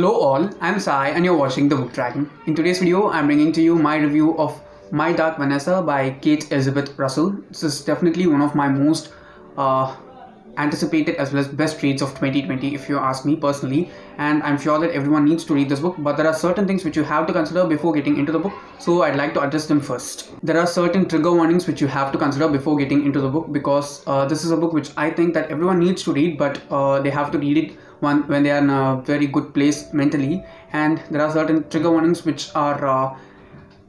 Hello all, I'm Sai and you're watching The Book Dragon. In today's video, I'm bringing to you my review of My Dark Vanessa by Kate Elizabeth Russel. This is definitely one of my most anticipated as well as best reads of 2020 if you ask me personally, and I'm sure that everyone needs to read this book, but there are certain things which you have to consider before getting into the book, so I'd like to address them first. There are certain trigger warnings which you have to consider before getting into the book because this is a book which I think that everyone needs to read, but they have to read it when they are in a very good place mentally, and there are certain trigger warnings which are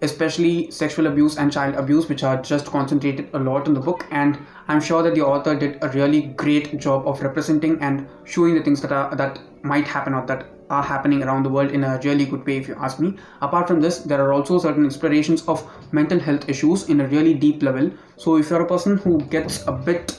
especially sexual abuse and child abuse, which are just concentrated a lot in the book, and I'm sure that the author did a really great job of representing and showing the things that might happen or that are happening around the world in a really good way if you ask me. Apart from this, there are also certain explorations of mental health issues in a really deep level, so if you're a person who gets a bit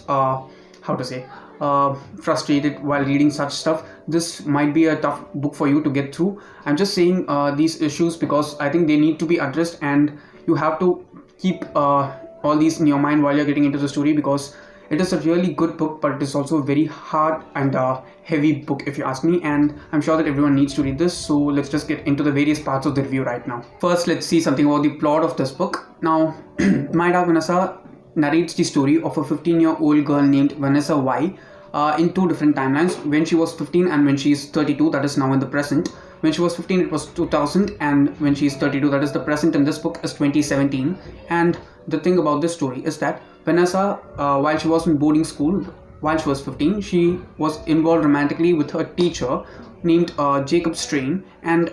frustrated while reading such stuff, this might be a tough book for you to get through. I'm just saying these issues because I think they need to be addressed, and you have to keep all these in your mind while you're getting into the story, because it is a really good book, but it is also a very hard and heavy book if you ask me, and I'm sure that everyone needs to read this. So let's just get into the various parts of the review right now. First, let's see something about the plot of this book. Now, My Dark Vanessa narrates the story of a 15-year-old girl named Vanessa Y in two different timelines, when she was 15 and when she is 32, that is now in the present. When she was 15 it was 2000, and when she is 32, that is the present in this book, is 2017. And the thing about this story is that Vanessa, while she was in boarding school, while she was 15, she was involved romantically with her teacher named Jacob Strain, and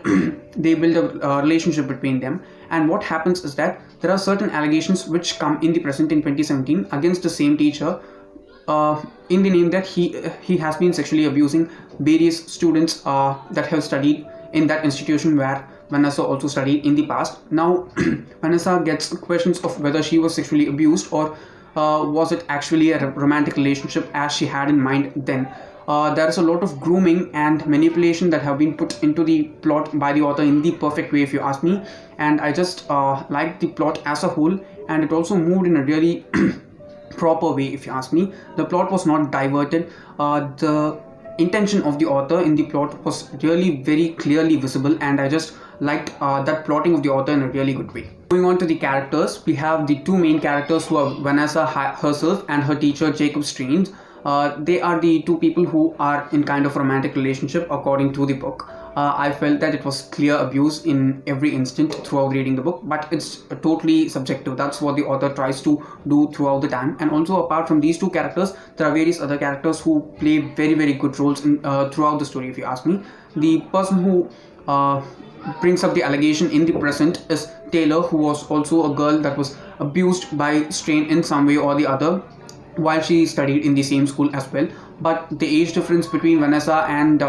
they build a relationship between them. And what happens is that there are certain allegations which come in the present in 2017 against the same teacher, in the name that he has been sexually abusing various students that have studied in that institution where Vanessa also studied in the past. Now, Vanessa gets questions of whether she was sexually abused or was it actually a romantic relationship as she had in mind then. There is a lot of grooming and manipulation that have been put into the plot by the author in the perfect way if you ask me, and I just liked the plot as a whole, and it also moved in a really proper way if you ask me. The plot was not diverted. The intention of the author in the plot was really very clearly visible, and I just liked that plotting of the author in a really good way. Moving on to the characters, we have the two main characters who are Vanessa herself and her teacher Jacob Strange. They are the two people who are in kind of romantic relationship according to the book. I felt that it was clear abuse in every instant throughout reading the book, but it's totally subjective. That's what the author tries to do throughout the time. And also, apart from these two characters, there are various other characters who play very, very good roles in throughout the story if you ask me. The person who brings up the allegation in the present is Taylor, who was also a girl that was abused by Strain in some way or the other while she studied in the same school as well. But the age difference between Vanessa and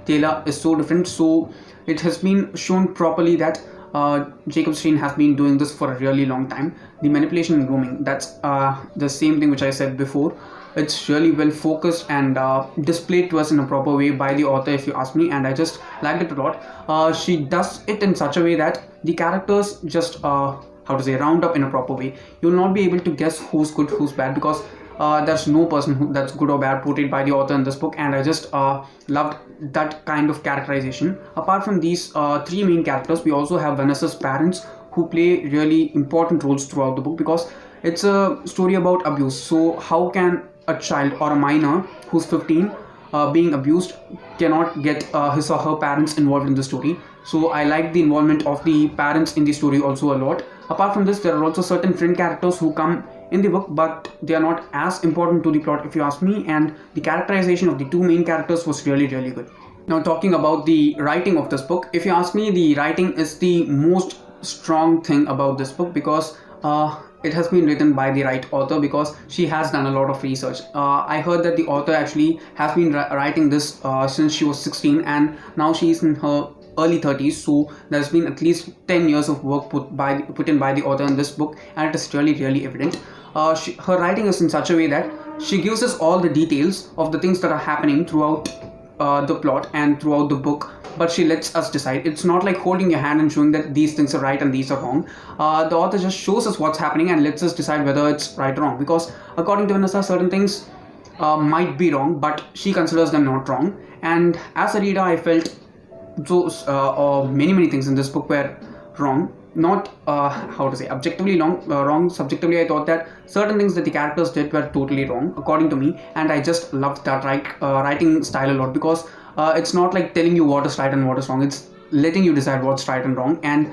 Taylor is so different, so it has been shown properly that Jacob Strain has been doing this for a really long time. The manipulation and grooming, that's the same thing which I said before. It's really well focused and displayed to us in a proper way by the author if you ask me, and I just liked it a lot. She does it in such a way that the characters just round up in a proper way. You'll not be able to guess who's good, who's bad, because there's no person that's good or bad portrayed by the author in this book, and I just loved that kind of characterization. Apart from these three main characters, we also have Vanessa's parents, who play really important roles throughout the book, because it's a story about abuse. So how can a child or a minor who's 15 being abused cannot get his or her parents involved in the story? So I like the involvement of the parents in the story also a lot. Apart from this, there are also certain friend characters who come in the book, but they are not as important to the plot if you ask me, and the characterization of the two main characters was really, really good. Now, talking about the writing of this book, if you ask me, the writing is the most strong thing about this book, because it has been written by the right author, because she has done a lot of research. I heard that the author actually has been writing this since she was 16, and now she is in her early 30s, so there's been at least 10 years of work put in by the author in this book, and it is really, really evident. Her writing is in such a way that she gives us all the details of the things that are happening throughout the plot and throughout the book, but she lets us decide. It's not like holding your hand and showing that these things are right and these are wrong. The author just shows us what's happening and lets us decide whether it's right or wrong, because according to Vanessa, certain things might be wrong, but she considers them not wrong. And as a reader, I felt those or many things in this book were wrong. Not how to say objectively wrong. Subjectively, I thought that certain things that the characters did were totally wrong according to me, and I just loved that writing style a lot, because it's not like telling you what is right and what is wrong. It's letting you decide what's right and wrong, and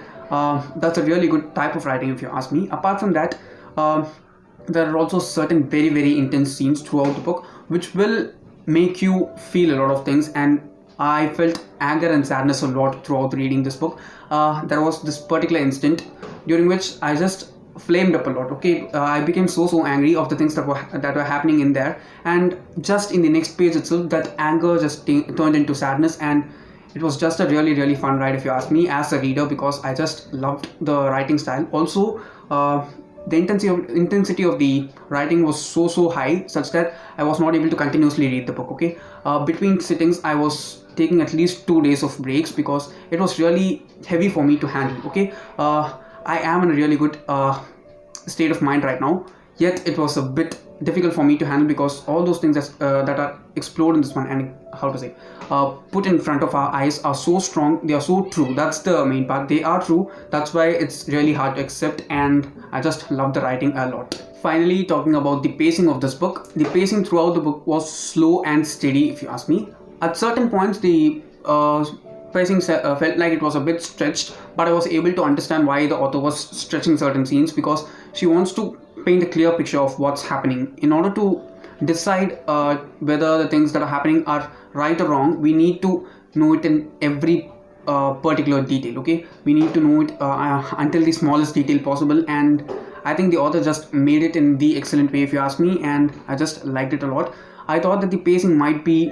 that's a really good type of writing, if you ask me. Apart from that, there are also certain very intense scenes throughout the book which will make you feel a lot of things, and I felt anger and sadness a lot throughout reading this book. There was this particular instant during which I just flamed up a lot. Okay, I became so angry of the things that were happening in there, and just in the next page itself, that anger just turned into sadness, and it was just a really fun ride, if you ask me, as a reader, because I just loved the writing style. Also, the intensity of the writing was so high, such that I was not able to continuously read the book. Okay, between sittings, I was taking at least 2 days of breaks, because it was really heavy for me to handle. Okay, I am in a really good state of mind right now, yet it was a bit difficult for me to handle, because all those things that are explored in this one, and how to say, put in front of our eyes, are so strong, they are so true. That's the main part, they are true. That's why it's really hard to accept, and I just love the writing a lot. Finally, talking about the pacing of this book, the pacing throughout the book was slow and steady, if you ask me. At certain points, the pacing felt like it was a bit stretched, but I was able to understand why the author was stretching certain scenes, because she wants to paint a clear picture of what's happening. In order to decide whether the things that are happening are right or wrong, we need to know it in every particular detail. Okay, we need to know it until the smallest detail possible, and I think the author just made it in the excellent way, if you ask me, and I just liked it a lot. I thought that the pacing might be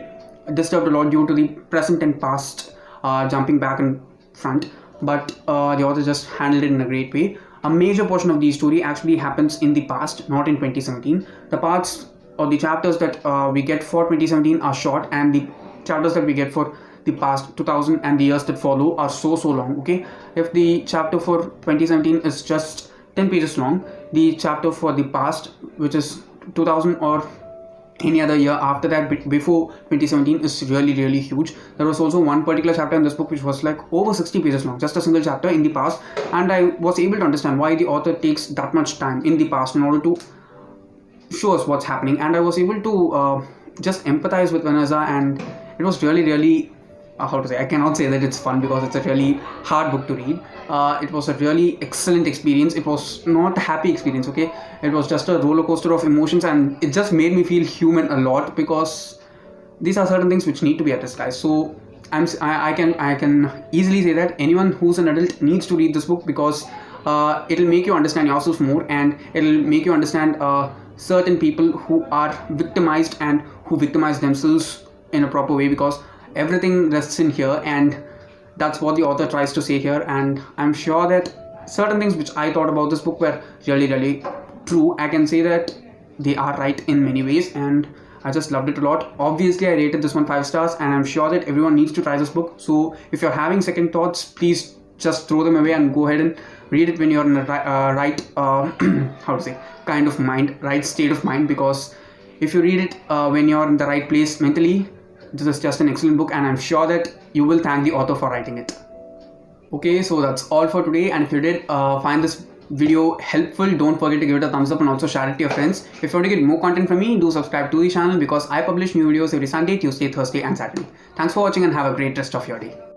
disturbed a lot due to the present and past jumping back and front, but the author just handled it in a great way. A major portion of the story actually happens in the past, not in 2017. The parts or the chapters that we get for 2017 are short, and the chapters that we get for the past 2000 and the years that follow are so long. Okay, if the chapter for 2017 is just 10 pages long, the chapter for the past, which is 2000 or any other year after that before 2017, is really huge. There was also one particular chapter in this book which was like over 60 pages long, just a single chapter in the past, and I was able to understand why the author takes that much time in the past in order to show us what's happening, and I was able to just empathize with Vanessa, and it was really how to say, I cannot say that it's fun, because it's a really hard book to read. It was a really excellent experience. It was not a happy experience. Okay, it was just a roller coaster of emotions, and it just made me feel human a lot, because these are certain things which need to be addressed, guys. So I can easily say that anyone who's an adult needs to read this book, because it'll make you understand yourself more, and it'll make you understand certain people who are victimized and who victimize themselves in a proper way, because everything rests in here, and that's what the author tries to say here. And I'm sure that certain things which I thought about this book were really true. I can say that they are right in many ways, and I just loved it a lot. Obviously, I rated this one 5 stars, and I'm sure that everyone needs to try this book. So if you're having second thoughts, please just throw them away and go ahead and read it when you're in the right how to say, kind of mind, right state of mind, because if you read it when you're in the right place mentally, this is just an excellent book, and I'm sure that you will thank the author for writing it. Okay, so that's all for today, and if you did find this video helpful, don't forget to give it a thumbs up and also share it to your friends. If you want to get more content from me, do subscribe to the channel, because I publish new videos every Sunday, Tuesday, Thursday and Saturday. Thanks for watching, and have a great rest of your day.